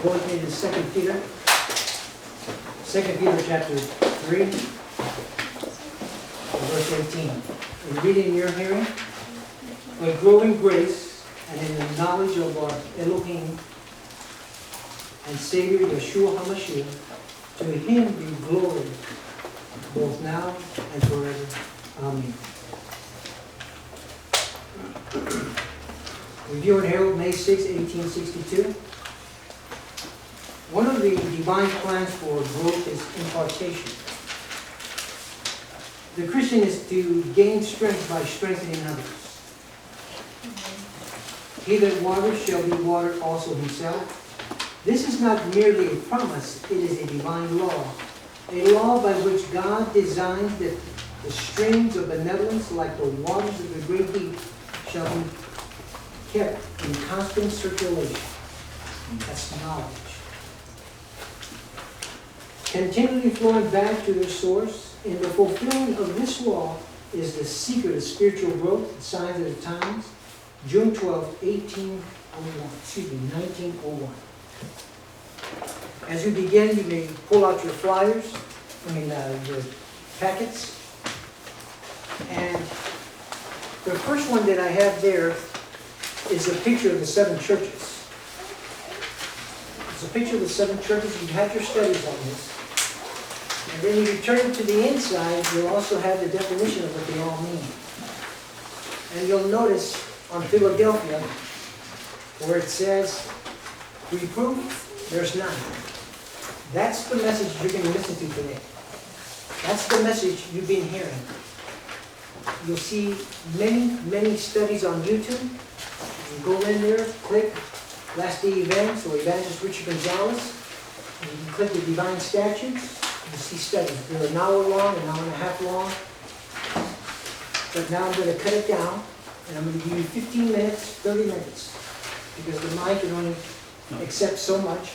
Go with me to 2 Peter. 2 Peter chapter 3, verse 18. We read in your hearing, but grow in grace and in the knowledge of our Elohim and Savior Yeshua HaMashiach. To him be glory, both now and forever. Amen. Review and Herald, May 6, 1862. One of the divine plans for growth is impartation. The Christian is to gain strength by strengthening others. He that waters shall be watered also himself. This is not merely a promise, it is a divine law. A law by which God designed that the streams of benevolence, like the waters of the great deep, shall be kept in constant circulation. That's knowledge. Continually flowing back to their source. In the fulfilling of this law is the secret of spiritual growth, the signs of the times. June 12, 1901. As you begin, you may pull out your flyers, your packets. And the first one that I have there is a picture of the 7 churches. It's a picture of the 7 churches. You've had your studies on this. And then if you turn to the inside, you'll also have the definition of what they all mean. And you'll notice on Philadelphia, where it says, reproof, there's none. That's the message you're going to listen to today. That's the message you've been hearing. You'll see many studies on YouTube. You go in there, click Last Day Events or Evangelist Richard Gonzales, and you can click the Divine Statutes. You see studies. They're an hour long, an hour and a half long. But now I'm going to cut it down, and I'm going to give you 15 minutes, 30 minutes, because the mic can only accept so much.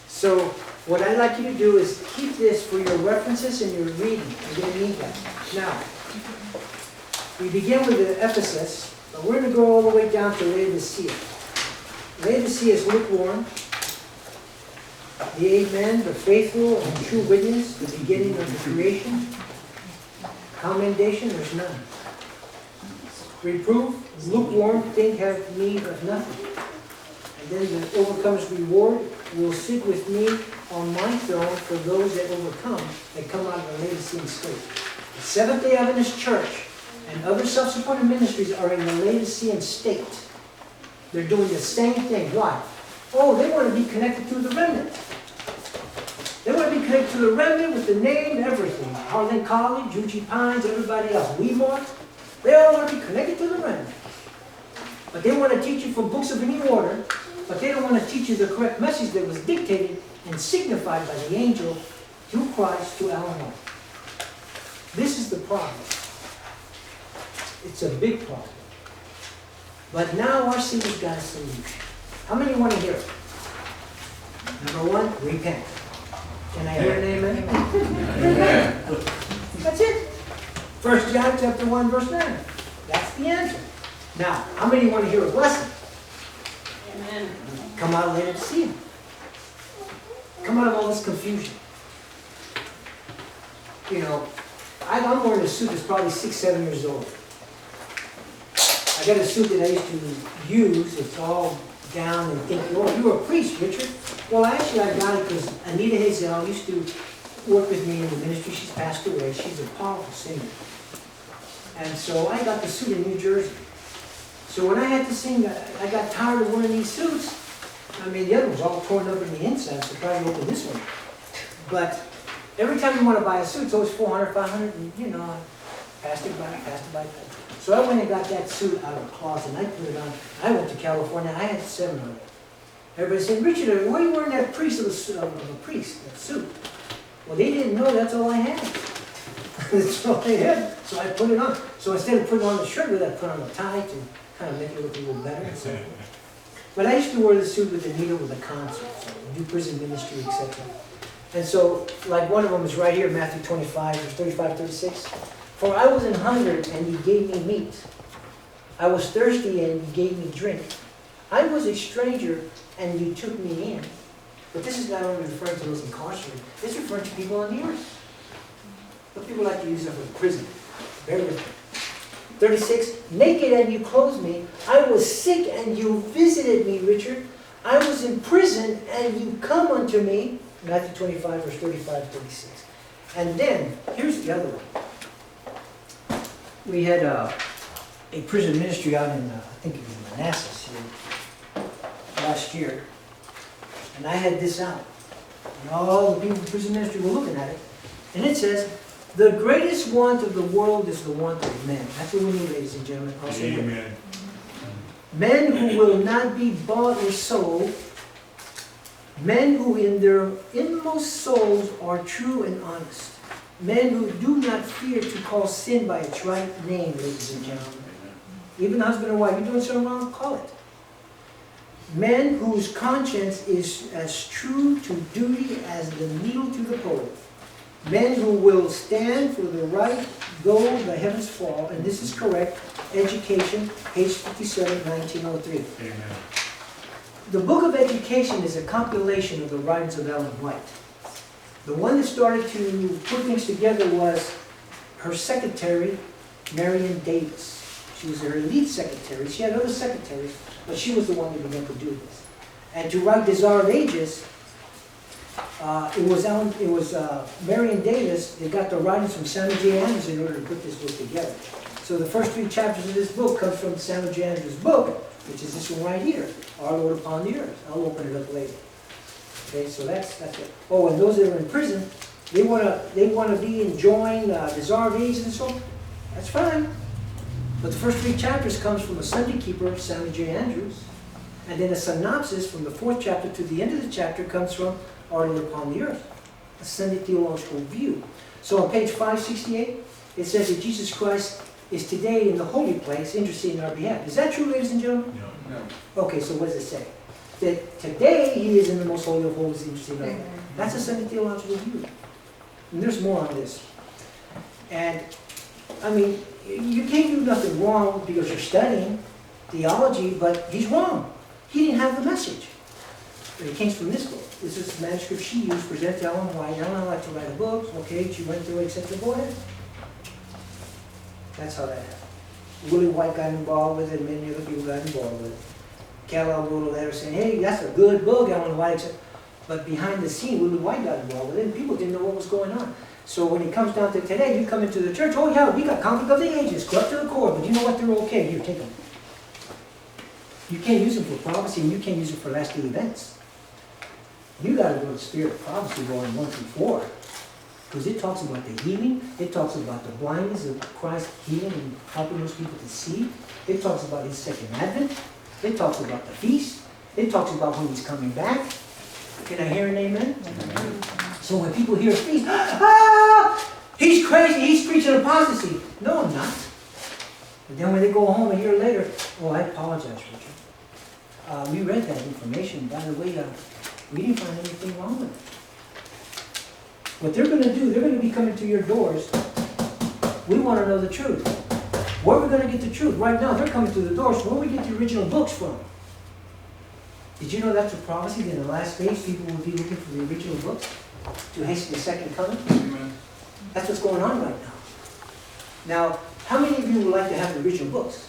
So what I'd like you to do is keep this for your references and your reading. You're going to need that. Now, we begin with the Ephesus, but we're going to go all the way down to Laodicea. Laodicea is lukewarm. The Amen, the faithful and true witness, the beginning of the creation. Commendation, there's none. Reproof, lukewarm, think have need of nothing. And then the overcomes reward will sit with me on my throne for those that overcome, that come out of the Laodicean state. The Seventh-day Adventist Church and other self-supported ministries are in the Laodicean state. They're doing the same thing. Why? Oh, they want to be connected to the remnant. They want to be connected to the remnant with the name, everything. Harlan College, Juji Pines, everybody else. Weimar. They all want to be connected to the remnant. But they want to teach you from books of any order, but they don't want to teach you the correct message that was dictated and signified by the angel through Christ to Alamo. This is the problem. It's a big problem. But now our city's got a solution. How many want to hear it? Number 1, repent. Can I hear an amen? Amen. That's it. 1 John chapter 1, verse 9. That's the answer. Now, how many want to hear a blessing? Amen. Come out later to see him. Come out of all this confusion. You know, I'm wearing a suit that's probably 6, 7 years old. I got a suit that I used to use. It's all down and think, oh, you're a priest, Richard. Well, actually, I got it because Anita Hazel used to work with me in the ministry. She's passed away. She's a powerful singer. And so I got the suit in New Jersey. So when I had to sing, I got tired of wearing these suits. I mean, the other one's all torn up in the inside, so probably open this one. But every time you want to buy a suit, it's always $400, $500, and I passed it by. So I went and got that suit out of the closet, and I put it on. I went to California. I had 7 of it. Everybody said, Richard, why are you wearing that priest of a that suit? Well, they didn't know that's all I had. That's all I had. So I put it on. So instead of putting on the shirt, I put on a tie to kind of make it look a little better. And so forth. But I used to wear the suit with Anita with the concerts, do prison ministry, etc. And so, like one of them is right here, Matthew 25, verse 35, 36. For I was in hunger, and you gave me meat. I was thirsty, and you gave me drink. I was a stranger and you took me in. But this is not only referring to those incarcerated, it's referring to people on the earth. But people like to use that for prison. Very different. 36, naked and you clothed me. I was sick and you visited me, Richard. I was in prison and you come unto me. Matthew 25, verse 35, 36. And then, here's the other one. We had a prison ministry out in, I think it was in Manassas here, last year. And I had this out. And all the people in prison ministry were looking at it. And it says, the greatest want of the world is the want of men. That's what we need, ladies and gentlemen. I'll say Amen. Men who will not be bought or sold. Men who in their inmost souls are true and honest. Men who do not fear to call sin by its right name, ladies and gentlemen. Even husband and wife, you're doing something wrong, call it. Men whose conscience is as true to duty as the needle to the pole. Men who will stand for the right though the heavens fall, and this is correct, Education, page 57, 1903. Amen. The book of Education is a compilation of the writings of Ellen White. The one that started to put things together was her secretary, Marion Davis. She was her elite secretary. She had other secretaries, but she was the one who began to do this. And to write Desire of Ages, it was Marion Davis. They got the writings from Samuel J. Andrews in order to put this book together. So the first 3 chapters of this book comes from Samuel J. Andrews' book, which is this one right here, Our Lord Upon the Earth. I'll open it up later. Okay, so that's it. Oh, and those that are in prison, they want to be enjoying Desire of Ages and so on. That's fine. But the first 3 chapters comes from a Sunday keeper, Samuel J. Andrews, and then a synopsis from the 4th chapter to the end of the chapter comes from Our Lord Upon the Earth, a Sunday theological view. So on page 568, it says that Jesus Christ is today in the holy place, interceding on our behalf. Is that true, ladies and gentlemen? No. Okay, so what does it say? That today he is in the most holy of holies, interceding on our behalf. That's a Sunday theological view. And there's more on this. And, I mean, you can't do nothing wrong because you're studying theology, but he's wrong. He didn't have the message. But it came from this book. This is the manuscript she used, presented to Ellen White. Ellen liked to write a book. Okay, she went through it, etc. Go ahead. That's how that happened. Willie White got involved with it, and many other people got involved with it. Kellogg wrote a letter saying, hey, that's a good book, Ellen White, etc. But behind the scene, Willie White got involved with it, and people didn't know what was going on. So when it comes down to today, you come into the church, oh yeah, we got conflict of the ages, corrupt to the core, but you know what, they're okay. Here, take them. You can't use them for prophecy, and you can't use them for last day events. You got to go to the Spirit of Prophecy, Volume 1 through 4. Because it talks about the healing, it talks about the blindness of Christ healing and helping those people to see. It talks about his second advent. It talks about the feast. It talks about when he's coming back. Can I hear an amen? Amen. So when people hear feast, he's crazy, he's preaching apostasy. No, I'm not. But then when they go home a year later, oh, I apologize, Richard. We read that information. By the way, we didn't find anything wrong with it. What they're going to do, they're going to be coming to your doors. We want to know the truth. Where are we going to get the truth? Right now, they're coming to the doors. Where do we get the original books from? Did you know that's a prophecy that in the last days people will be looking for the original books to hasten the second coming? Amen. That's what's going on right now. Now, how many of you would like to have the original books?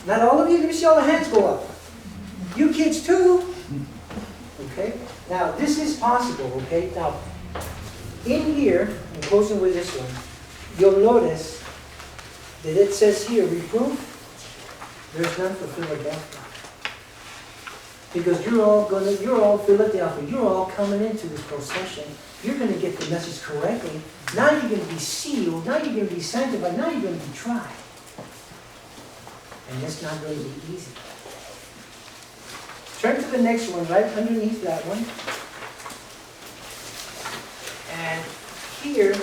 Not all of you. Let me see all the hands go up. You kids too. Okay? Now, this is possible, okay? Now, in here, I'm closing with this one, you'll notice that it says here, reproof, there's none for Philadelphia. Because you're all Philadelphia, you're all coming into this procession, you're going to get the message correctly. Now you're going to be sealed, now you're going to be sanctified, now you're going to be tried. And it's not going to be easy. Turn to the next one, right underneath that one. And here,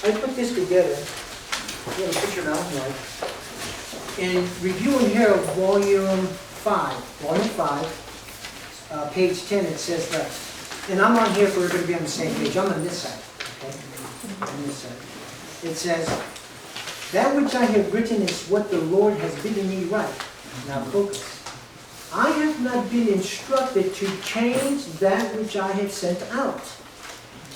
I put this together. You have a picture now, right? In reviewing here of volume 5, page 10, it says that. And I'm on here, we're going to be on the same page. I'm on this side, okay? On this side. It says, that which I have written is what the Lord has bidden me write. Now focus. I have not been instructed to change that which I have sent out.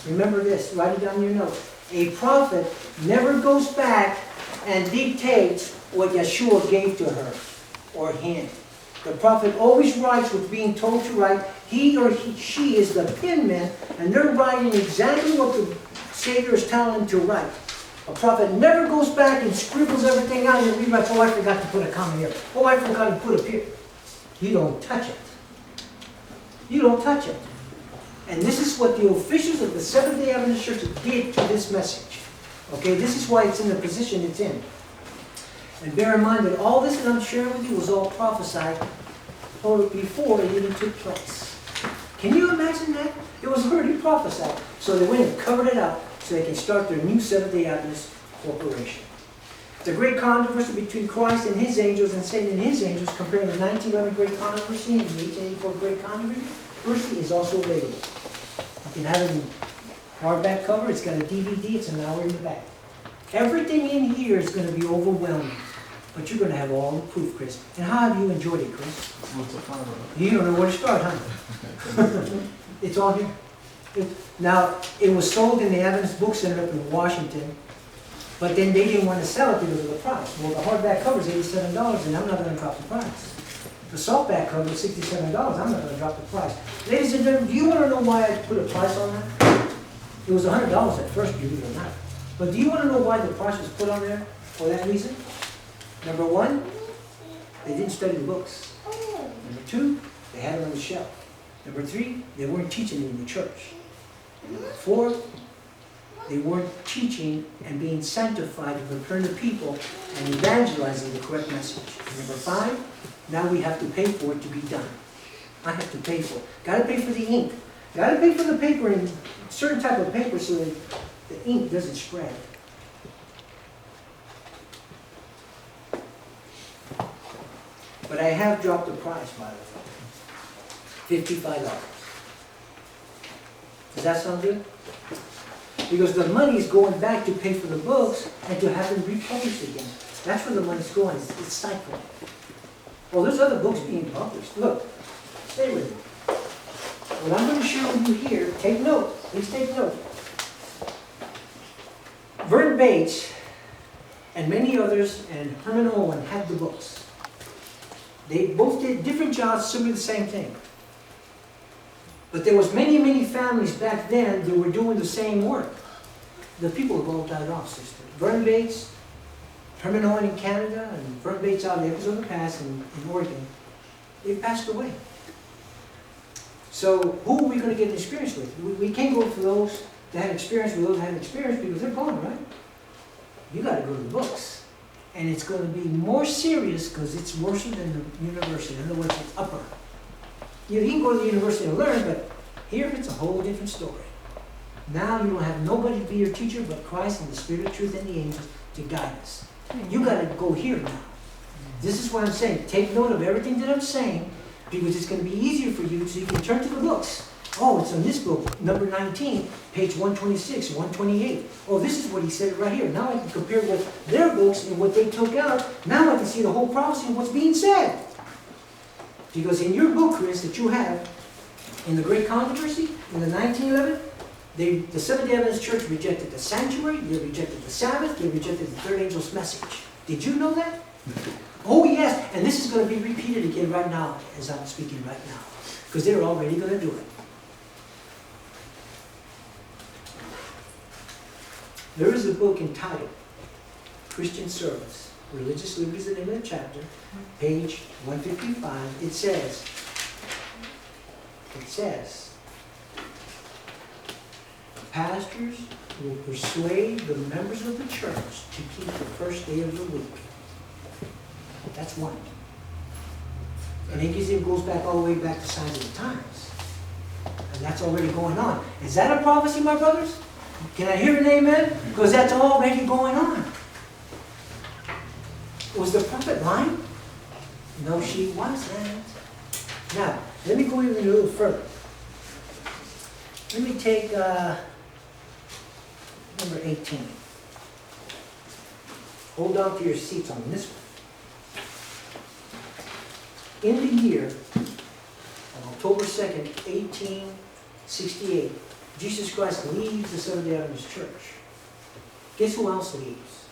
Remember this, write it down in your note. A prophet never goes back and dictates what Yeshua gave to her or him. The prophet always writes what's being told to write. He or she is the penman, and they're writing exactly what the Savior is telling them to write. A prophet never goes back and scribbles everything out and rewrites, oh, I forgot to put a comma here. Oh, I forgot to put a period. You don't touch it. You don't touch it. And this is what the officials of the Seventh-day Adventist Church did to this message. Okay, this is why it's in the position it's in. And bear in mind that all this that I'm sharing with you was all prophesied before it even took place. Can you imagine that? It was already prophesied. So they went and covered it up so they can start their new Seventh-day Adventist corporation. The great controversy between Christ and his angels and Satan and his angels, comparing the 1911 great controversy and the 1884 great controversy, is also available. You can have it in hardback cover. It's got a DVD. It's an hour in the back. Everything in here is going to be overwhelming. But you're going to have all the proof, Chris. And how have you enjoyed it, Chris? You don't know where to start, huh? It's all here. Now, it was sold in the Adventist Book Center up in Washington, but then they didn't want to sell it because of the price. Well, the hardback cover is $87, and I'm not going to drop the price. The softback cover is $67, I'm not going to drop the price. Ladies and gentlemen, do you want to know why I put a price on that? It was $100 at first, believe it or not. But do you want to know why the price was put on there for that reason? Number one, they didn't study the books. Number two, they had it on the shelf. Number three, they weren't teaching it in the church. And number four, they weren't teaching and being sanctified to prepare the people and evangelizing the correct message. And number five, now we have to pay for it to be done. I have to pay for it. Got to pay for the ink. Got to pay for the paper and certain type of paper so that the ink doesn't spread. But I have dropped the price, by the way. $55. Does that sound good? Because the money is going back to pay for the books and to have them republished again. That's where the money's going. It's cycling. Well, there's other books being published. Look, stay with me. What I'm going to share with you here, take note. Please take note. Vernon Bates and many others and Herman Owen had the books. They both did different jobs, similar to the same thing. But there was many, many families back then that were doing the same work. The people have all died off, sister. Vernon Bates, Herman Owen in Canada, and Vernon Bates out in Echoes of the Past in Oregon, they passed away. So who are we going to get an experience with? We can't go for those that had experience with those that had experience because they're gone, right? You got to go to the books. And it's going to be more serious because it's worse than the university. In other words, it's upper. You can go to the university and learn, but here it's a whole different story. Now you don't have nobody to be your teacher but Christ and the Spirit of Truth and the angels to guide us. You got to go here now. This is what I'm saying. Take note of everything that I'm saying because it's going to be easier for you so you can turn to the books. Oh, it's on this book, number 19, page 126, 128. Oh, this is what he said right here. Now I can compare with their books and what they took out. Now I can see the whole prophecy and what's being said. Because in your book, Chris, that you have, in the Great Controversy, in the 1911, the Seventh-day Adventist Church rejected the sanctuary, they rejected the Sabbath, they rejected the third angel's message. Did you know that? Oh, yes. And this is going to be repeated again right now, as I'm speaking right now. Because they're already going to do it. There is a book entitled Christian Service. Religious Liberty is the name of the chapter. Page 155. It says, pastors will persuade the members of the church to keep the first day of the week. That's one. And it goes back all the way back to Signs of the Times. And that's already going on. Is that a prophecy, my brothers? Can I hear an amen? Because that's already going on. Was the prophet lying? No, she wasn't. Now, let me go even a little further. Let me take number 18. Hold on to your seats on this one. In the year of October 2nd, 1868, Jesus Christ leaves the Seventh-day Adventist Church. Guess who else leaves?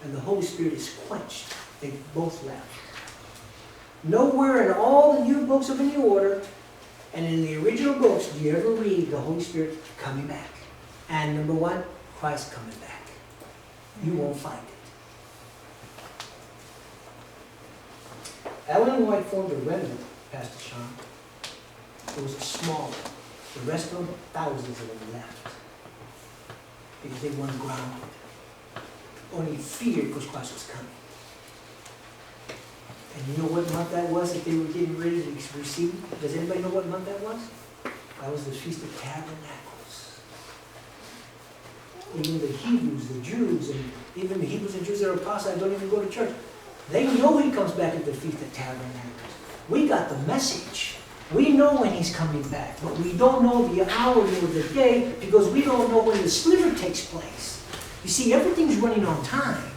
And the Holy Spirit is quenched. They both left. Nowhere in all the new books of a new order and in the original books do you ever read the Holy Spirit coming back. And number one, Christ coming back. You won't find it. Ellen White formed a remnant, Pastor Sean. It was a small one. The rest of them, thousands of them left. Because they weren't grounded. Only feared because Christ was coming. And you know what month that was that they were getting ready to receive? Does anybody know what month that was? That was the Feast of Tabernacles. Even the Hebrews, the Jews, and even the Hebrews and Jews that are apostles don't even go to church. They know he comes back at the Feast of Tabernacles. We got the message. We know when he's coming back, but we don't know the hour or the day because we don't know when the sliver takes place. You see, everything's running on time.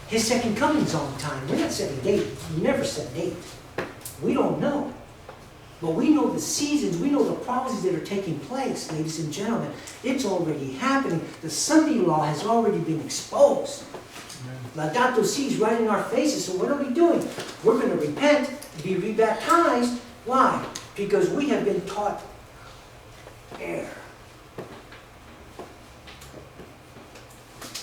His second coming's on time. We're not setting a date. We never set a date. We don't know. But we know the seasons. We know the prophecies that are taking place, ladies and gentlemen. It's already happening. The Sunday law has already been exposed. Laudato Si is right in our faces. So what are we doing? We're going to repent, be rebaptized. Why? Because we have been taught error.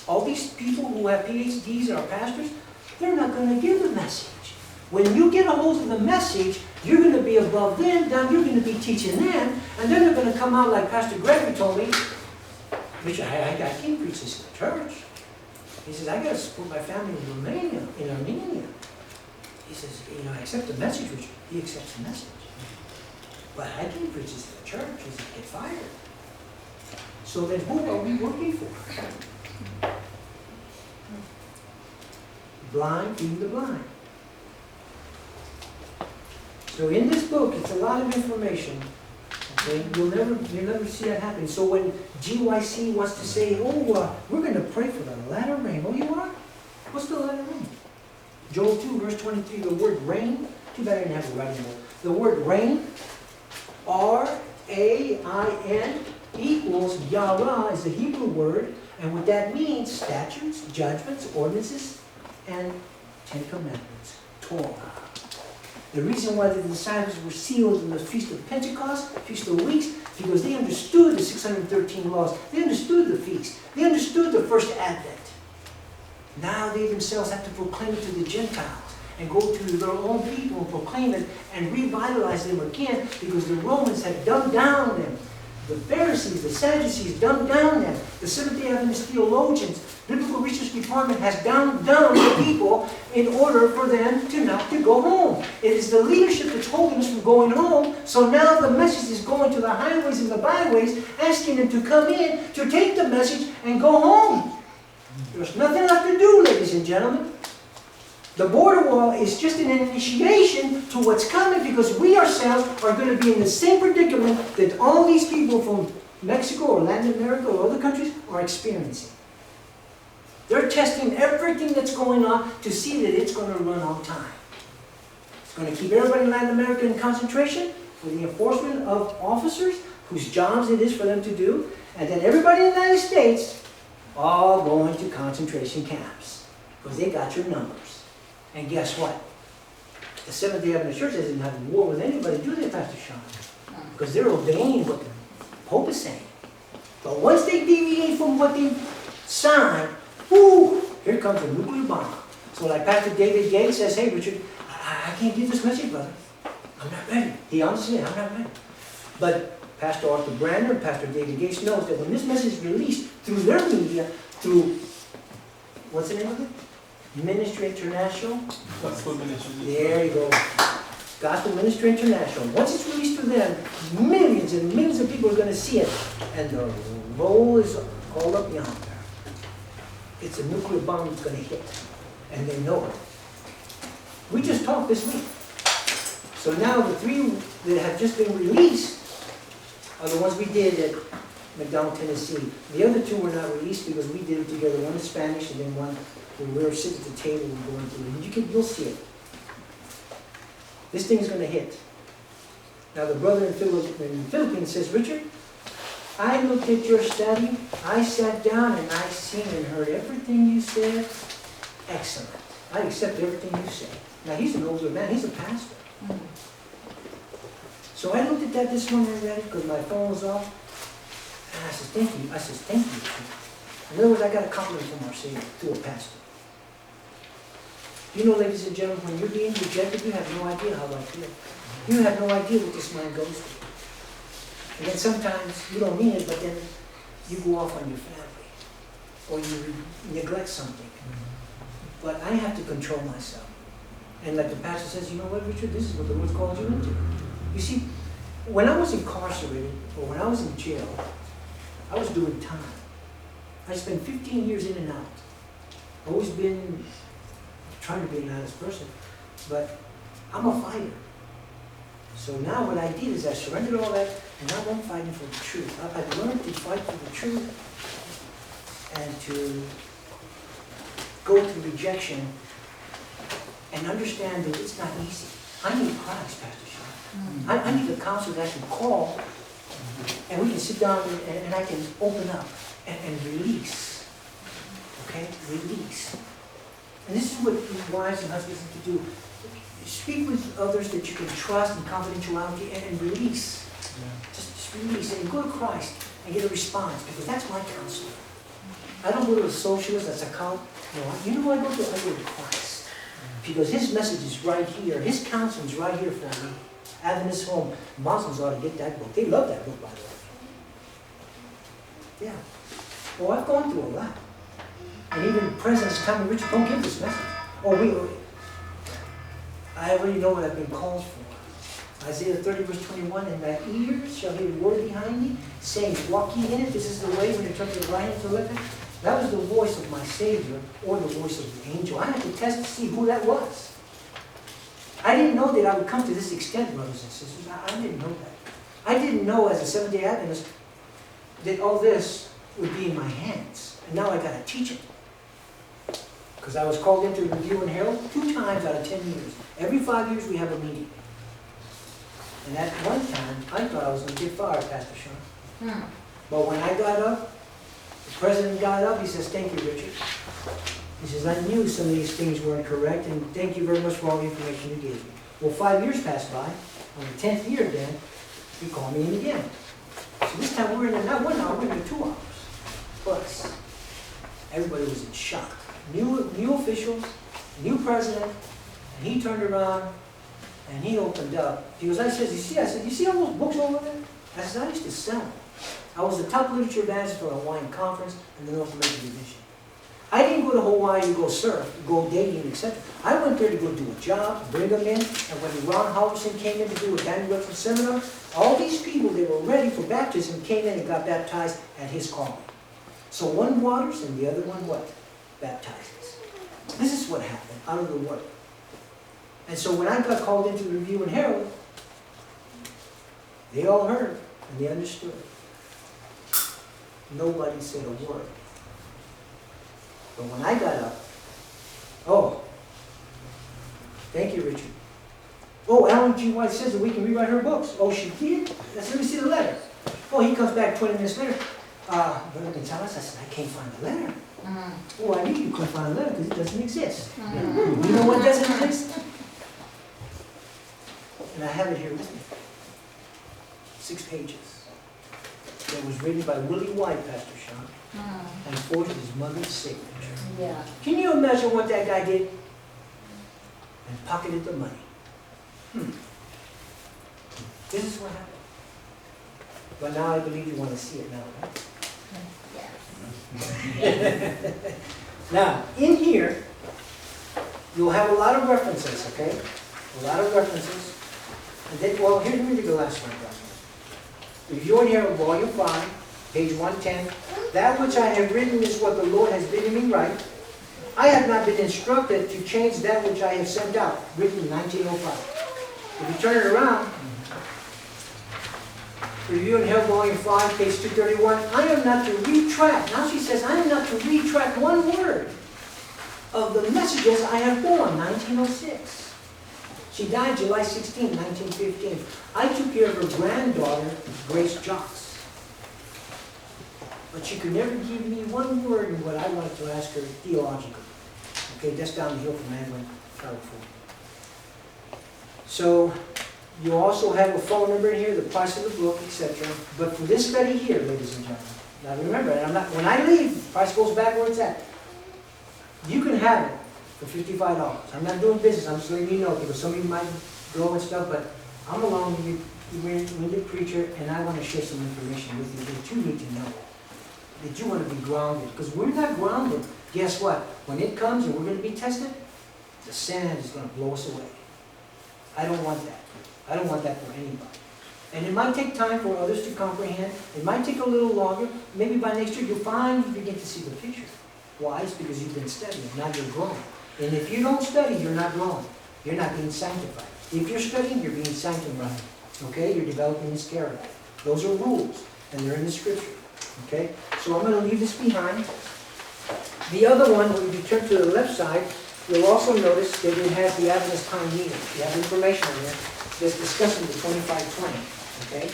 All these people who have PhDs and are pastors, they're not going to give the message. When you get a hold of the message, you're going to be above them, down, you're going to be teaching them, and then they're going to come out like Pastor Gregory told me, which I can't preach this in the church. He says, I got to support my family in Romania, in Armenia. He says, you know, I accept the message, which he accepts the message. But I can't preach this in the church. He says, get fired. So then who are we working for? Blind feeding the blind. So in this book, it's a lot of information. Okay? You'll never see that happening. So when GYC wants to say, oh, we're going to pray for the latter rain. Oh, you are? What's the latter rain? Joel 2, verse 23, the word rain. Too bad I didn't have it right anymore. The word rain, R-A-I-N, equals Yara is the Hebrew word. And what that means, statutes, judgments, ordinances, and Ten Commandments, Torah. The reason why the disciples were sealed in the Feast of Pentecost, Feast of Weeks, because they understood the 613 laws. They understood the feast. They understood the first Advent. Now they themselves have to proclaim it to the Gentiles and go to their own people and proclaim it and revitalize them again because the Romans had dumbed down them. The Pharisees, the Sadducees dumbed down them. The Seventh-day Adventist theologians, Biblical Research Department has dumbed down the people in order for them to not to go home. It is the leadership that's holding us from going home. So now the message is going to the highways and the byways, asking them to come in to take the message and go home. There's nothing left to do, ladies and gentlemen. The border wall is just an initiation to what's coming because we ourselves are going to be in the same predicament that all these people from Mexico or Latin America or other countries are experiencing. They're testing everything that's going on to see that it's going to run on time. It's going to keep everybody in Latin America in concentration for the enforcement of officers whose jobs it is for them to do, and then everybody in the United States all going to concentration camps because they got your numbers. And guess what? The Seventh-day Adventist Church doesn't have war with anybody, do they, Pastor Sean? Because they're obeying what the Pope is saying. But once they deviate from what they signed, whoo, here comes a nuclear bomb. So like Pastor David Gates says, hey, Richard, I can't give this message, brother. I'm not ready. He honestly said, I'm not ready. But Pastor Arthur Brander and Pastor David Gates knows that when this message is released through their media, through, what's the name of it? Ministry International. Gospel Ministry. There you go. Gospel Ministry International. Once it's released to them, millions and millions of people are going to see it. And the roll is all up yonder. It's a nuclear bomb that's going to hit. And they know it. We just talked this week. So now the three that have just been released are the ones we did at McDonald, Tennessee. The other two were not released because we did it together. One in Spanish and then one where we were sitting at the table and going through it. You'll see it. This thing's going to hit. Now the brother in the Philippines says, Richard, I looked at your study, I sat down and I seen and heard everything you said. Excellent. I accept everything you say. Now he's an older man, he's a pastor. So I looked at that this morning and read it because my phone was off. And I said, thank you. I said, thank you. In other words, I got a compliment from our Savior to a pastor. You know, ladies and gentlemen, when you're being rejected, you have no idea how I feel. You have no idea what this man goes through. And then sometimes you don't mean it, but then you go off on your family. Or you neglect something. But I have to control myself. And like the pastor says, you know what, Richard, this is what the Lord's called you into. You see, when I was incarcerated, or when I was in jail, I was doing time. I spent 15 years in and out. Always been trying to be an honest person, but I'm a fighter. So now what I did is I surrendered all that, and now I'm fighting for the truth. I've learned to fight for the truth and to go through rejection and understand that it's not easy. I need Christ, Pastor Sean. I need a counselor that I can call, and we can sit down and I can open up and release. Okay? Release. And this is what wives and husbands need to do. Speak with others that you can trust in confidentiality and release. Just release and go to Christ and get a response, because that's my counselor. I don't go to a socialist, that's a count. No, you know who I go to? I go to Christ. Because his message is right here. His counsel is right here for me. Adventist Home. Muslims ought to get that book. They love that book, by the way. Yeah. Well, I've gone through a lot. And even presidents tell me, Richard, don't give this message. I already know what I've been called for. Isaiah 30, verse 21, and thy ears shall hear a word behind thee, saying, walk ye in it. This is the way when you turn to the right and to the left. That was the voice of my Savior, or the voice of the angel. I had to test to see who that was. I didn't know that I would come to this extent, brothers and sisters. I didn't know that. I didn't know as a Seventh-day Adventist that all this would be in my hands. And now I got to teach it. Because I was called into the Review and Herald 2 times out of 10 years. Every 5 years we have a meeting. And at one time, I thought I was going to get fired, Pastor Sean. But when I got up, the president got up, he says, thank you, Richard. He says, I knew some of these things weren't correct, and thank you very much for all the information you gave me. Well, 5 years passed by. On the 10th year then, he called me in again. So this time we're in there, not 1 hour, we're in there 2 hours. Plus, everybody was in shock. New officials, new president, and he turned around and he opened up. Because I said, you see all those books over there? I said, I used to sell them. I was the top literature evangelist for the Hawaiian Conference and the North American Division. I didn't go to Hawaii to go surf, go dating, etc. I went there to go do a job, bring them in, and when Ron Halverson came in to do a Daniel Webster seminar, all these people, they were ready for baptism, came in and got baptized at his calling. So one waters and the other one what? Baptizes. This is what happened out of the Word. And so when I got called into the Review and Herald, they all heard and they understood. Nobody said a word. But when I got up, oh, thank you, Richard. Oh, Ellen G. White says that we can rewrite her books. Oh, she did? Let me see the letter. Oh, he comes back 20 minutes later. Brother Gonzales, I said, I can't find the letter. Oh, I knew you couldn't find the letter because it doesn't exist. You know what doesn't exist? And I have it here with me. 6 pages. That was written by Willie White, Pastor Sean, and forged his mother's signature. Yeah. Can you imagine what that guy did? And pocketed the money. This is what happened. But now I believe you want to see it now, right? Yes. Now, in here, you'll have a lot of references, okay? A lot of references. And then, well, here's me the last one. Review and Herald, Volume 5, page 110. That which I have written is what the Lord has bidden me write. I have not been instructed to change that which I have sent out, written in 1905. If you turn it around, Review and Herald, Volume 5, page 231, I am not to retract. Now she says, I am not to retract one word of the messages I have borne, 1906. She died July 16, 1915. I took care of her granddaughter, Grace Jocks. But she could never give me one word in what I wanted to ask her theologically. Okay, that's down the hill from Anglin, California. So, you also have a phone number in here, the price of the book, etc. But for this study here, ladies and gentlemen, now remember, when I leave, the price goes back where it's at. You can have it for $55. I'm not doing business, I'm just letting you know, because some of you might go and stuff, but I'm a long-winded preacher, and I want to share some information with you that you need to know. That you want to be grounded. Because we're not grounded, guess what? When it comes and we're going to be tested, the sand is going to blow us away. I don't want that. I don't want that for anybody. And it might take time for others to comprehend. It might take a little longer. Maybe by next year you'll find you begin to see the picture. Why? It's because you've been studying. Now you're growing. And if you don't study, you're not growing. You're not being sanctified. If you're studying, you're being sanctified. Okay? You're developing this character. Those are rules. And they're in the scripture. Okay? So I'm going to leave this behind. The other one, when you turn to the left side, you'll also notice that it has the Adventist time meter. You have information on there that's discussing the 2520. Okay?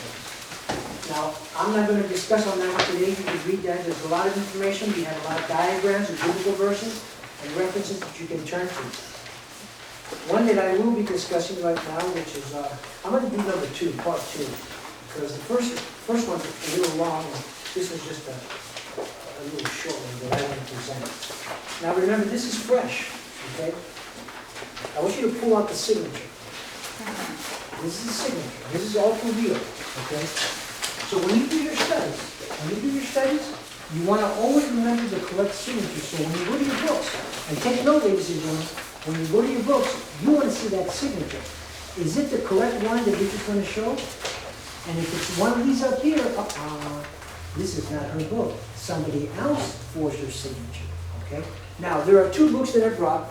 Now, I'm not going to discuss on that one today. You can read that. There's a lot of information. We have a lot of diagrams and biblical verses and references that you can turn to. One that I will be discussing right now, which is, I'm going to do number 2, part 2. Because the first one's a little long, and this was just a little short one that I want to present. Now remember, this is fresh. Okay? I want you to pull out the signature. This is the signature. This is all for real. Okay? So when you do your studies, you want to always remember the correct signature. So when you go to your books, and take note, ladies and gentlemen, when you go to your books, you want to see that signature. Is it the correct one that you're just going to show? And if it's one of these up here, this is not her book. Somebody else forged her signature. Okay? Now, there are 2 books that I brought.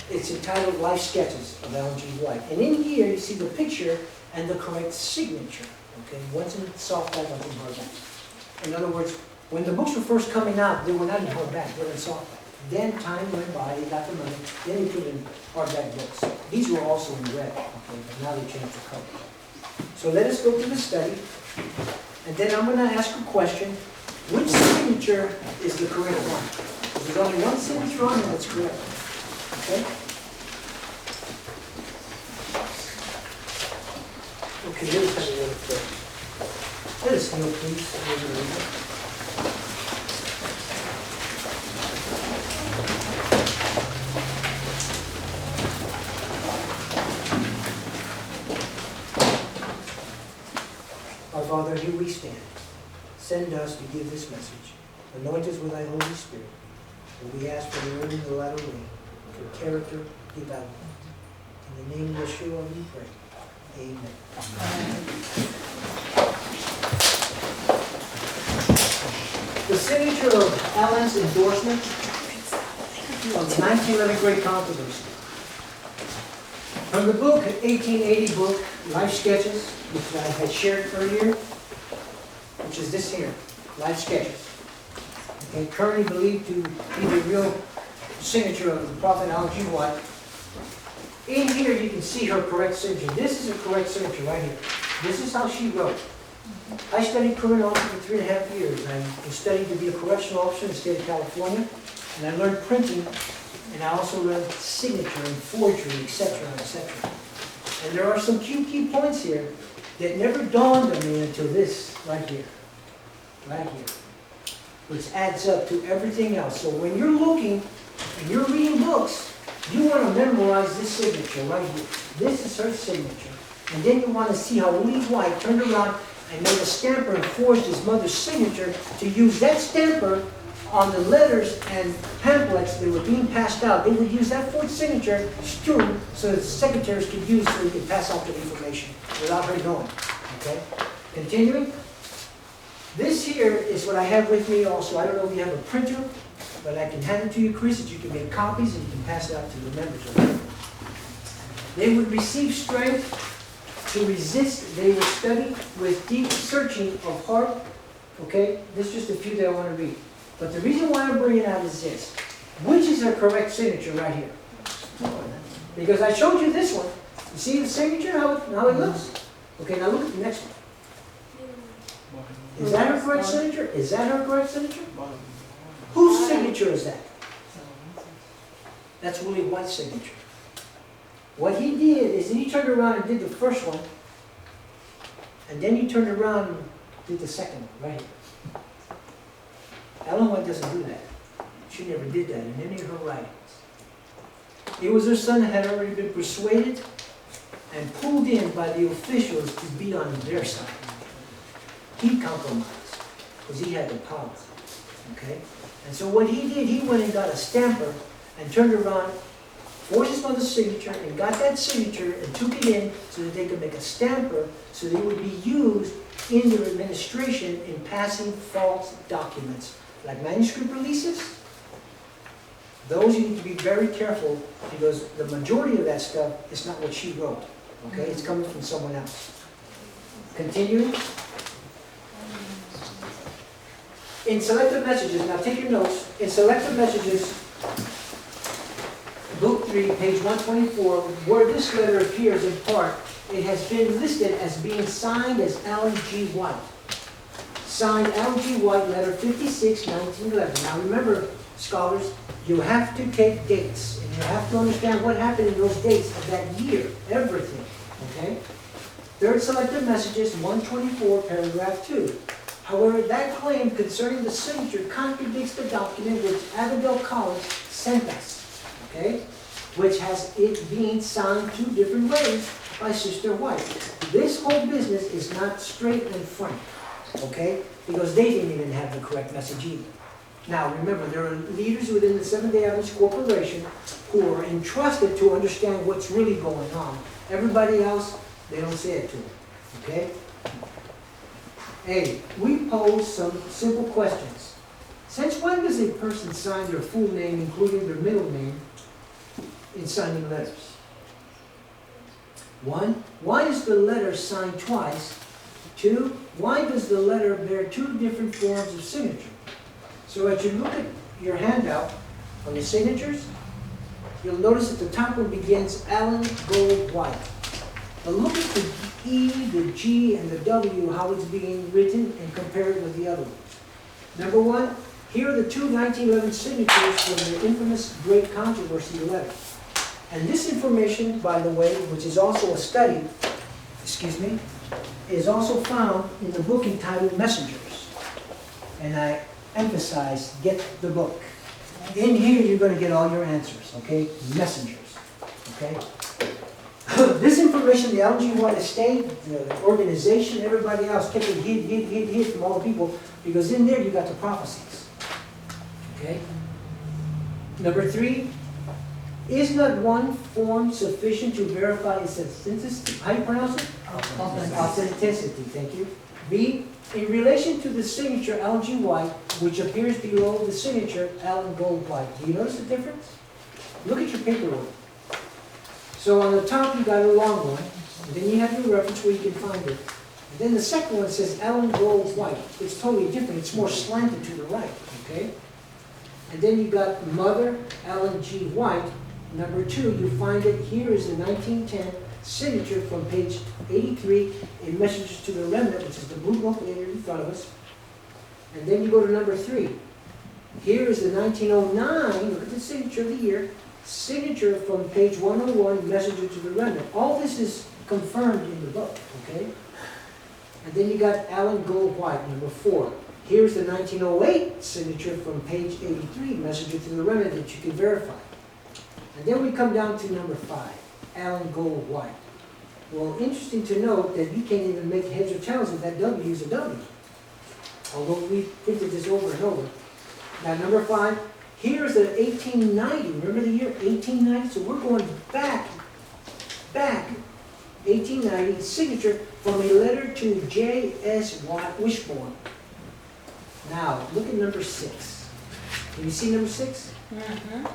It's entitled Life Sketches of Ellen G. White. And in here, you see the picture and the correct signature. Okay? One's in softback, one's in hardback. In other words, when the books were first coming out, they were not in hardback, they were in softback. Then time went by, they got the money, then they put in hardback books. These were also in red, okay, but now they changed the color. So let us go through the study, and then I'm going to ask a question. Which signature is the correct one? There's only one signature on it that's correct. Okay? Okay, let us have a little bit. Let us know, please. Our Father, here we stand. Send us to give this message. Anoint us with thy Holy Spirit. And we ask for the early and the latter rain, for character development. In the name of Yeshua we pray. Amen. The signature of Allen's endorsement of the 1911 Great Controversy. From the book, 1880 book, Life Sketches, which I had shared earlier, which is this here, Life Sketches. Okay, currently believed to be the real signature of the prophet Ellen G. White. In here you can see her correct signature. This is a correct signature right here. This is how she wrote. I studied criminology for 3.5 years. I was studying to be a correctional officer in the state of California, and I learned printing, and I also learned signature and forgery, etc., etc. And there are some key points here that never dawned on me until this right here, which adds up to everything else. So when you're looking and you're reading books, you want to memorize this signature right here. This is her signature. And then you want to see how Lee White turned around and made a stamper and forged his mother's signature to use that stamper on the letters and pamphlets that were being passed out. They would use that forged signature strewn so that the secretaries could use so they could pass out the information without her knowing. Okay? Continuing. This here is what I have with me also. I don't know if you have a printer, but I can hand it to you, Chris, that you can make copies and you can pass it out to the members. They would receive strength to resist. They would study with deep searching of heart. Okay? This is just a few that I want to read. But the reason why I'm bringing it out is this. Which is her correct signature right here? Because I showed you this one. You see the signature, how it looks? Okay, now look at the next one. Is that her correct signature? Is that her correct signature? Whose signature is that? That's Willie White's signature. What he did is he turned around and did the first one, and then he turned around and did the second one, right here. Ellen White doesn't do that. She never did that in any of her writings. It was her son that had already been persuaded and pulled in by the officials to be on their side. He compromised because he had the power. Okay? And so what he did, he went and got a stamper and turned around, forged his mother's signature, and got that signature and took it in so that they could make a stamper so that it would be used in their administration in passing false documents, like manuscript releases. Those you need to be very careful because the majority of that stuff is not what she wrote. Okay? It's coming from someone else. Continuing. In selected messages, now take your notes. In selected messages, Book 3, page 124, where this letter appears in part, it has been listed as being signed as Alan G. White. Signed Alan G. White, letter 56, 1911. Now remember, scholars, you have to take dates, and you have to understand what happened in those dates of that year, everything, okay? Third selected messages, 124, paragraph 2. However, that claim concerning the signature contradicts the document which Avondale College sent us, okay? Which has it being signed two different ways by Sister White. This whole business is not straight and frank, okay? Because they didn't even have the correct message either. Now, remember, there are leaders within the Seventh-day Adventist Corporation who are entrusted to understand what's really going on. Everybody else, they don't say it to them, okay? A, we pose some simple questions. Since when does a person sign their full name, including their middle name, in signing letters? 1, why is the letter signed twice? 2, why does the letter bear two different forms of signature? So as you look at your handout on the signatures, you'll notice that the top one begins Alan Gould White. But look at the E, the G, and the W, how it's being written, and compare it with the other ones. Number 1, here are the two 1911 signatures from the infamous Great Controversy letter. And this information, by the way, which is also a study, is also found in the book entitled Messengers. And I emphasize, get the book. In here, you're going to get all your answers, okay? Messengers, okay? This information, the Alan G. White estate, the organization, everybody else kept it hid from all the people, because in there you got the prophecies, okay? Number 3, is not one form sufficient to verify its authenticity? How do you pronounce it? Authenticity, thank you. B, in relation to the signature Alan G. White, which appears below the signature Alan Gould White. Do you notice the difference? Look at your paperwork. So on the top you got a long one, and then you have your reference where you can find it. And then the second one says Alan Gould White. It's totally different. It's more slanted to the right, okay? And then you got Mother Alan G. White. Number 2, you find it here is the 1910 signature from page 83 in Messages to the Remnant, which is the blue book later in front of us. And then you go to number 3. Here is the 1909, look at the signature of the year, signature from page 101, Messenger to the Remnant. All this is confirmed in the book, okay? And then you got Alan Gould White, number 4. Here's the 1908 signature from page 83, Messenger to the Remnant, that you can verify. And then we come down to number 5, Alan Gould White. Well, interesting to note that you can't even make heads or tails of that W is a W. Although we printed this over and over. Now, number 5, here's the 1890. Remember the year 1890? So we're going back, 1890, signature from a letter to J.S. Wishborne. Now, look at number 6. Can you see number 6? Mm-hmm.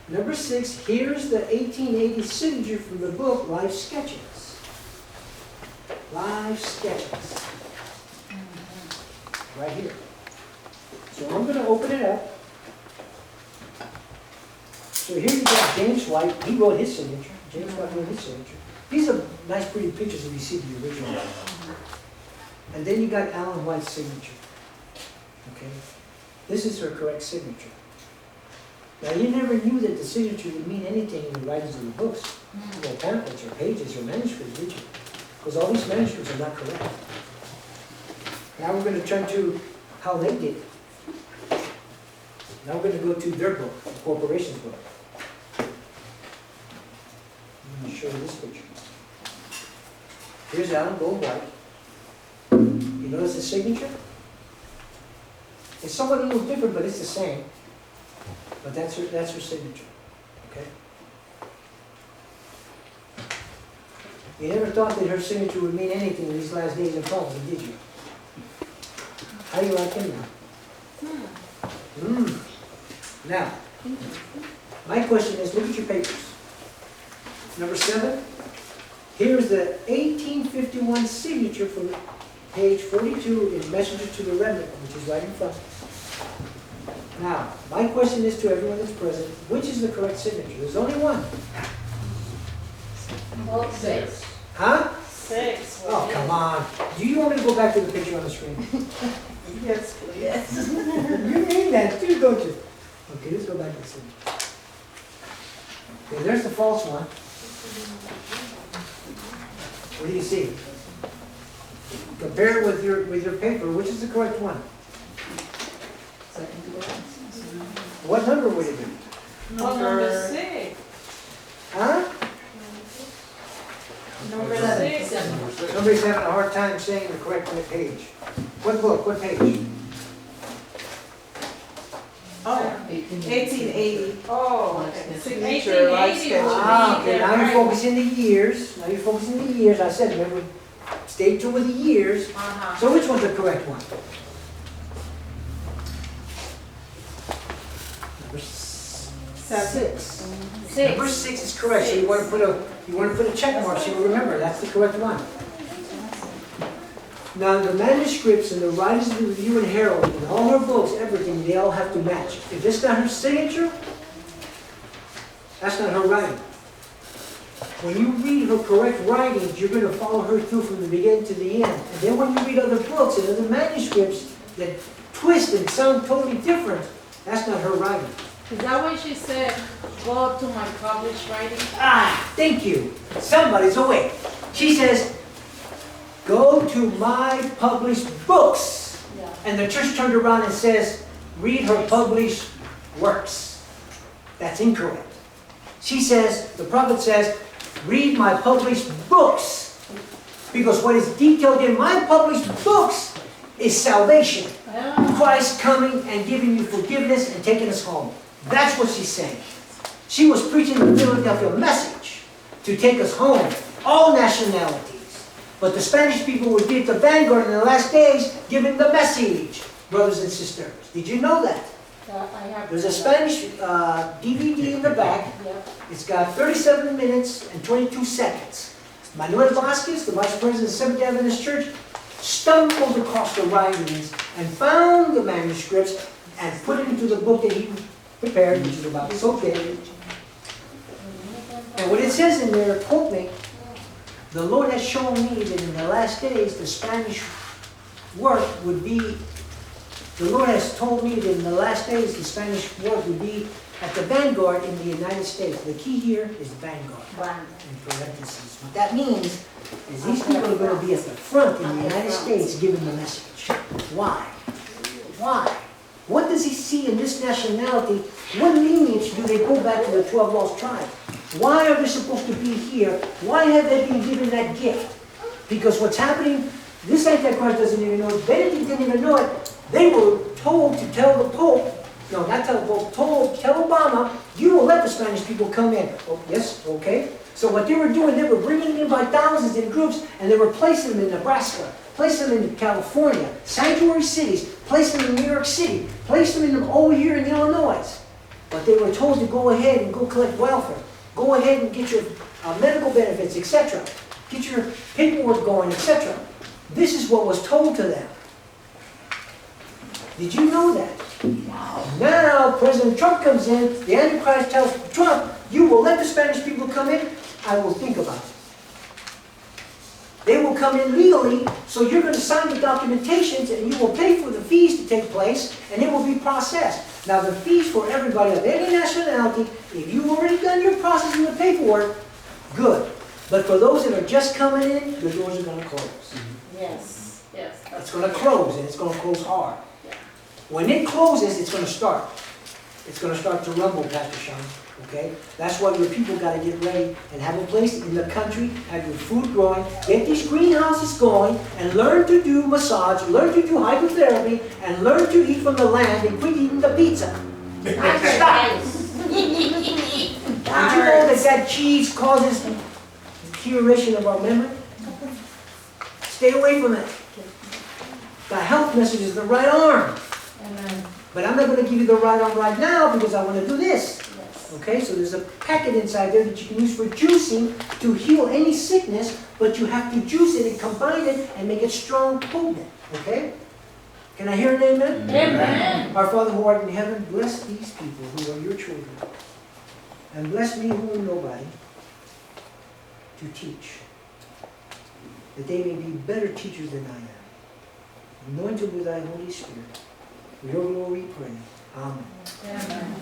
Number 6, here's the 1880 signature from the book Life Sketches. Life Sketches. Right here. So I'm going to open it up. So here you got James White, he wrote his signature. James White wrote his signature. These are nice pretty pictures if you see the original. And then you got Alan White's signature. Okay? This is her correct signature. Now you never knew that the signature would mean anything in the writings of the books, or pamphlets, or pages, or manuscripts, did you? Because all these manuscripts are not correct. Now we're going to turn to how they did it. Now we're going to go to their book, the corporation's book. I'm going to show you this picture. Here's Alan Gould White. You notice the signature? It's somewhat a little different, but it's the same. But that's her signature. Okay? You never thought that her signature would mean anything in these last days in Palms, did you? How do you like him now? Now, my question is, look at your papers. Number 7. Here's the 1851 signature for page 42 in Messenger to the Remnant, which is right in front. Now, my question is to everyone that's present, which is the correct signature? There's only one. Well, 6. Huh? 6. Oh, come on. Do you want me to go back to the picture on the screen? Yes, please. Yes. You mean that too, don't you? Okay, let's go back to the signature. Okay, there's the false one. What do you see? Compare it with your paper. Which is the correct one? What number would it be? Number 6. Huh? Number 6. Somebody's having a hard time saying the correct page. What book? What page? Oh, 1880. Oh, okay. Signature, 1880 would Ah, be okay, the now you're right. focusing the years. Now you're focusing the years. I said, remember, stay tuned with the years. So which one's the correct one? Number 6. Number 6 is correct. So you want to put a check mark so you remember that's the correct one. Now the manuscripts and the writings of the Review and Herald and all her books, everything, they all have to match. If it's not her signature, that's not her writing. When you read her correct writings, you're going to follow her through from the beginning to the end. And then when you read other books and other manuscripts that twist and sound totally different, that's not her writing. Is that why she said, go to my published writing? Ah, thank you. Somebody's awake. She says, go to my published books. Yeah. And the church turned around and says, read her published works. That's incorrect. She says, the prophet says, read my published books. Because what is detailed in my published books is salvation. Christ coming and giving you forgiveness and taking us home. That's what she's saying. She was preaching the Philadelphia message to take us home, all nationalities. But the Spanish people would be at the vanguard in the last days giving the message, brothers and sisters. Did you know that? There's a Spanish DVD in the back. It's got 37 minutes and 22 seconds. Manuel Vasquez, the vice president of Seventh-day Adventist Church, stumbled across the writings and found the manuscripts and put it into the book that he prepared, which is about so big. And what it says in there, quote me, the Lord has shown me that in the last days the Spanish work would be, the Lord has told me that in the last days the Spanish work would be at the vanguard in the United States. The key here is vanguard, in parentheses. What that means is these people are going to be at the front in the United States giving the message. Why? Why? What does he see in this nationality? What lineage do they go back to the 12 lost tribes? Why are they supposed to be here? Why have they been given that gift? Because what's happening, this Antichrist doesn't even know it. Benedict didn't even know it. They were told to tell the Pope, no, not tell the Pope, tell Obama, you don't let the Spanish people come in. Oh, yes, okay. So what they were doing, they were bringing them in by thousands in groups, and they were placing them in Nebraska, placing them in California, sanctuary cities, placing them in New York City, placing them over here in Illinois. But they were told to go ahead and go collect welfare. Go ahead and get your medical benefits, etc. Get your paperwork going, etc. This is what was told to them. Did you know that? Now, President Trump comes in, the Antichrist tells Trump, you will let the Spanish people come in, I will think about it. They will come in legally, so you're going to sign the documentations and you will pay for the fees to take place, and it will be processed. Now, the fees for everybody of any nationality, if you've already done your processing the paperwork, good. But for those that are just coming in, the doors are going to close. Yes, yes. It's going to close, and it's going to close hard. When it closes, it's going to start. It's going to start to rumble, Pastor Sean. Okay? That's why your people got to get ready and have a place in the country, have your food growing, get these greenhouses going, and learn to do massage, learn to do hydrotherapy, and learn to eat from the land and quit eating the pizza. Stop! Did you know that cheese causes deterioration of our memory? Stay away from it. The health message is the right arm. Amen. But I'm not going to give you the right arm right now because I want to do this. Yes. Okay, so there's a packet inside there that you can use for juicing to heal any sickness, but you have to juice it and combine it and make it strong, potent. Okay? Can I hear an amen? Amen. Our Father who art in heaven, bless these people who are your children. And bless me who am nobody to teach. That they may be better teachers than I am. Anointed with thy Holy Spirit. For your glory we pray. Amen. Amen.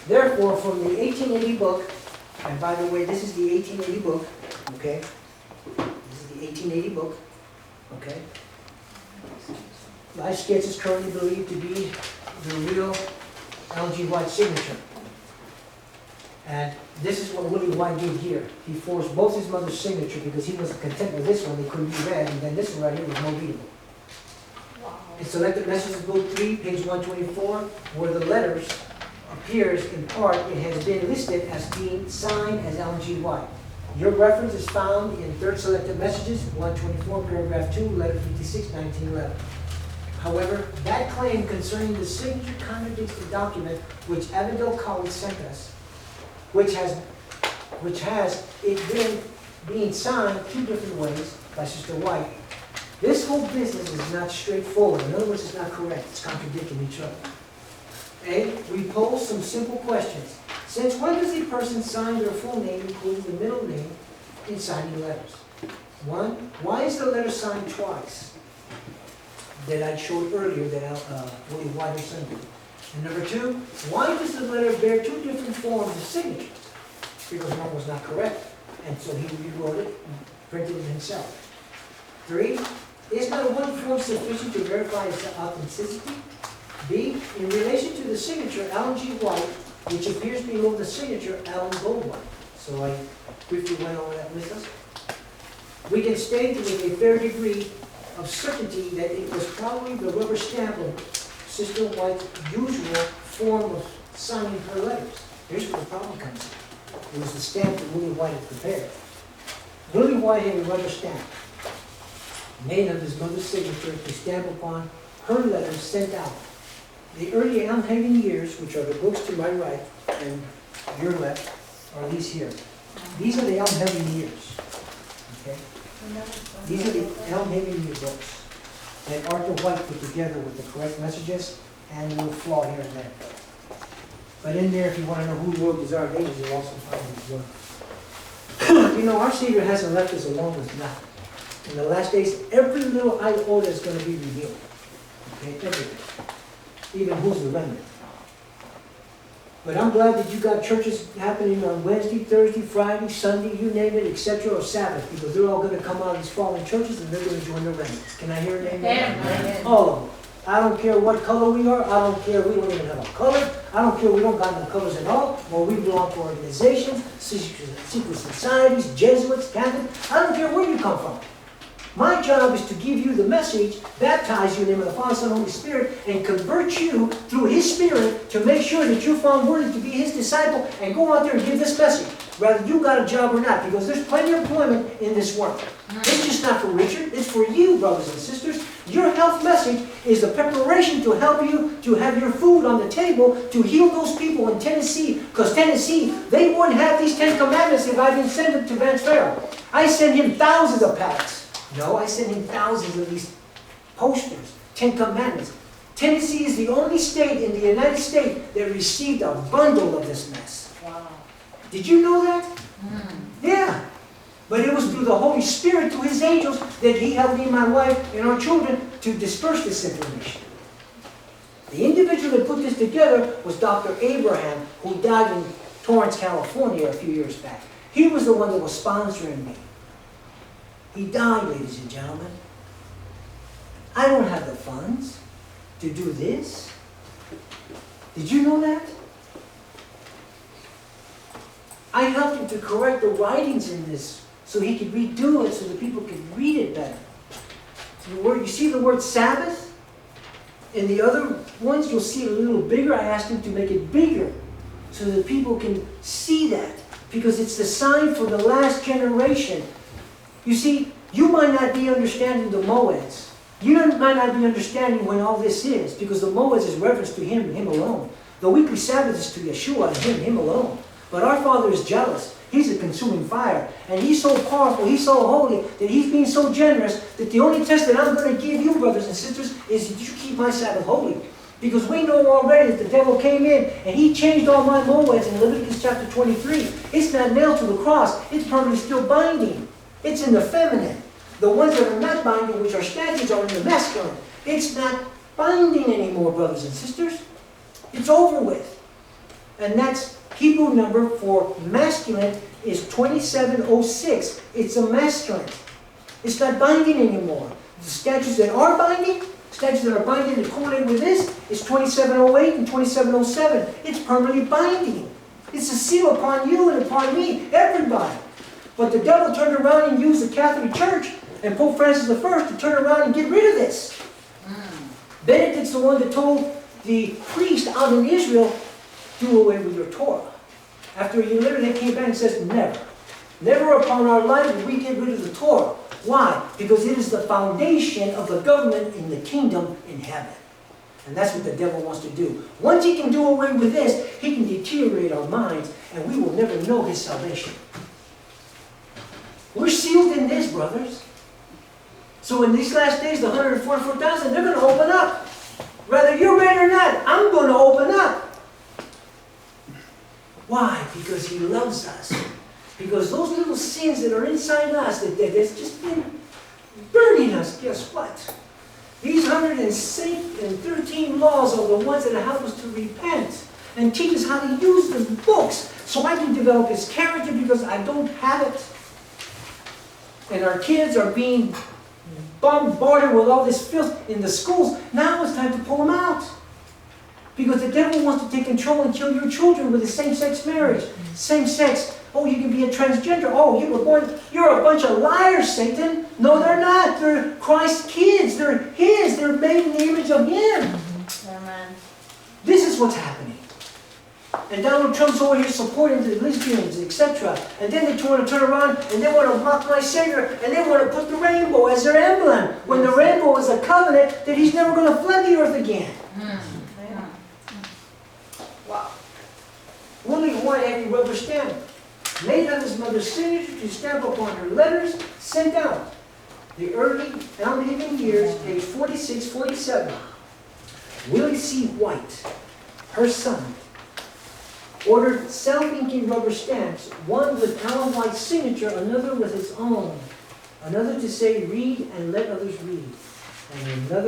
Therefore, from the 1880 book, and by the way, this is the 1880 book, okay? This is the 1880 book, okay? Life Sketch is currently believed to be the real L.G. White signature. And this is what Willie White did here. He forced both his mother's signature because he wasn't content with this one, they couldn't be read, and then this one right here was more readable. In Selected Messages, Book 3, page 124, where the letters appears in part, it has been listed as being signed as L.G. White. Your reference is found in Third Selected Messages, 124, paragraph 2, letter 56, 1911. However, that claim concerning the signature contradicts the document which Avondale College sent us, which has it been being signed two different ways by Sister White. This whole business is not straightforward. In other words, it's not correct. It's contradicting each other. A, we pose some simple questions. Since when does a person sign their full name, including the middle name, in signing letters? One, why is the letter signed twice? That I showed earlier that Willie White or something. And number two, why does the letter bear two different forms of signature? Because one was not correct. And so he rewrote it and printed it himself. Three, is not one form sufficient to verify its authenticity? B, in relation to the signature Alan G. White, which appears below the signature Alan Gould White. So I briefly went over that with us. We can state with a fair degree of certainty that it was probably the rubber stamp of Sister White's usual form of signing her letters. Here's where the problem comes in. It was the stamp that Willie White had prepared. Willie White had a rubber stamp made of his mother's signature to stamp upon her letters sent out. The early Elmhaven years, which are the books to my right and your left, are these here. These are the Elmhaven years. Okay? These are the Elmhaven year books that Arthur White put together with the correct messages and a little flaw here and there. But in there, if you want to know who wrote these are ages, you'll also find them as well. You know, our Savior hasn't left us alone with nothing. In the last days, every little iota is going to be revealed. Okay, everything. Even who's the remnant. But I'm glad that you got churches happening on Wednesday, Thursday, Friday, Sunday, you name it, etc., or Sabbath, because they're all going to come out of these fallen churches and they're going to join the remnant. Can I hear an amen? Amen. All of them. I don't care what color we are. I don't care. We don't even have a color. I don't care. We don't got no colors at all. Or we belong to organizations, secret societies, Jesuits, Catholics. I don't care where you come from. My job is to give you the message, baptize you in the name of the Father, Son, and Holy Spirit, and convert you through His Spirit to make sure that you're found worthy to be His disciple and go out there and give this message, whether you got a job or not, because there's plenty of employment in this world. It's just not for Richard, it's for you, brothers and sisters. Your health message is the preparation to help you to have your food on the table to heal those people in Tennessee, because Tennessee, they wouldn't have these 10 commandments if I didn't send them to Vance Farrell. I send him thousands of pallets. No, I sent him thousands of these posters, 10 commandments. Tennessee is the only state in the United States that received a bundle of this mess. Wow. Did you know that? Mm. Yeah. But it was through the Holy Spirit, through His angels, that He helped me and my wife and our children to disperse this information. The individual that put this together was Dr. Abraham, who died in Torrance, California a few years back. He was the one that was sponsoring me. He died, ladies and gentlemen. I don't have the funds to do this. Did you know that? I helped him to correct the writings in this so he could redo it so that people could read it better. You see the word Sabbath? In the other ones, you'll see it a little bigger. I asked him to make it bigger so that people can see that, because it's the sign for the last generation. You see, you might not be understanding the Moeds. You might not be understanding when all this is, because the Moeds is reference to Him and Him alone. The weekly Sabbath is to Yeshua and Him alone. But our Father is jealous. He's a consuming fire. And He's so powerful, He's so holy, that He's being so generous that the only test that I'm going to give you, brothers and sisters, is that you keep my Sabbath holy. Because we know already that the devil came in and he changed all my Moeds in Leviticus chapter 23. It's not nailed to the cross. It's permanently still binding. It's in the feminine. The ones that are not binding, which are statutes, are in the masculine. It's not binding anymore, brothers and sisters. It's over with. And that's Hebrew number for masculine is 2706. It's a masculine. It's not binding anymore. The statutes that are binding, statutes that are binding and correlate with this is 2708 and 2707. It's permanently binding. It's a seal upon you and upon me, everybody. But the devil turned around and used the Catholic Church and Pope Francis I to turn around and get rid of this. Benedict's the one that told the priest out in Israel, do away with your Torah. After a year later, they came back and says, never. Never upon our life will we get rid of the Torah. Why? Because it is the foundation of the government in the kingdom in heaven. And that's what the devil wants to do. Once he can do away with this, he can deteriorate our minds, and we will never know his salvation. We're sealed in this, brothers. So in these last days, the 144,000, they're going to open up. Whether you're ready or not, I'm going to open up. Why? Because He loves us. Because those little sins that are inside us, that's just been burning us, guess what? These 113 laws are the ones that help us to repent and teach us how to use the books so I can develop His character, because I don't have it. And our kids are being bombarded with all this filth in the schools. Now it's time to pull them out. Because the devil wants to take control and kill your children with a same-sex marriage. Same-sex. Oh, you can be a transgender. Oh, you're a bunch of liars, Satan. No, they're not. They're Christ's kids. They're His. They're made in the image of Him. Amen. This is what's happening. And Donald Trump's over here supporting the lesbians, etc. And then they want to turn around and they want to mock my Savior, and they want to put the rainbow as their emblem, when the rainbow is a covenant that He's never going to flood the earth again. Wow. Willie White had a rubber stamp made on his mother's signature to stamp upon her letters sent out. The early founding years, age 46, 47. Willie C. White, her son, ordered self-inking rubber stamps, one with Alan White's signature, another with his own. Another to say, read and let others read. And another